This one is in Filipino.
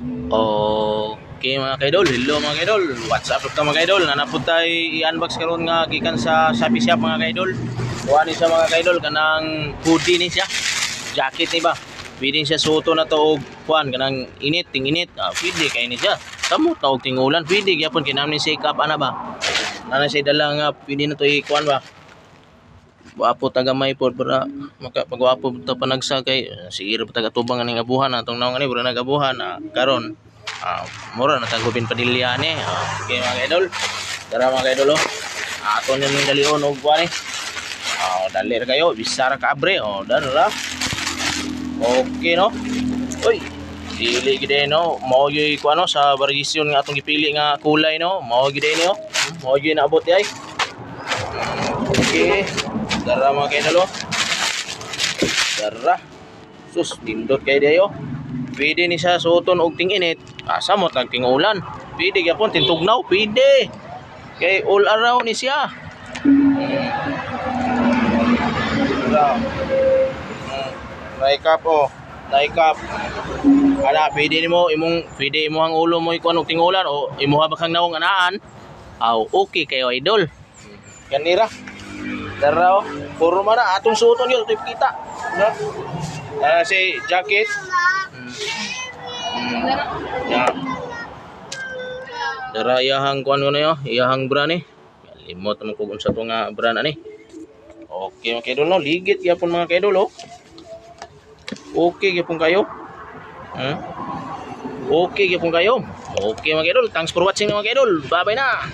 Okay mga kaidol, hello mga kaidol. What's up ka mga kaidol? Nanapod tayo i-unbox karon nga gikan sa Shopee Shop mga kaidol. Kuha ni siya mga kaidol kanang hoodie ni siya. Jacket ni ba? Pwede siya suoto na to og kuan kanang init, ting init. Pwede kay ni siya. Samot na og tingulan, pwede gyapon kinahanglan ni shake up ana ba? Nana siya dala nga pwede na to i-kuan ba? Wapo taga may pod para makapagwapo ta panagsa kay sige ra taga tubang aning abuhan atong naong ani bura nagabuhan karon mura na tagubin padilya ni okay mga idol tara mga idol aton ning dalion og kuan dali ra kayo bisara ka abre dara okay no oy dili gid no mao gyud kuan no sa variation nga atong gipili nga kulay no mao gid no mao gyud naabot ay okay. Dara mga kaidol Dara. Sus, tindot kay dayo. Pwede ni siya suoton og ting-init. Samot ang ting-ulan. Pwede gyapon tintugnaw, pwede. Kay all around ni siya. Naikap Naikap. Ana pwede nimo pwede imo ang ulo mo ikuan og ting-ulan o imuha bakang nawong anaan. Okay kayo idol. Kanira. Dara puro man na atong suoton yun tip kita no si jacket yeah. Dara iyahang kuan ko na yo iyahang brand limot man ko unsa to nga brand ani okay mga kaidol no ligit gyapon mga kaidol okay gyapon kayo okay gyapon kayo okay mga kaidol thanks for watching mga kaidol bye bye na.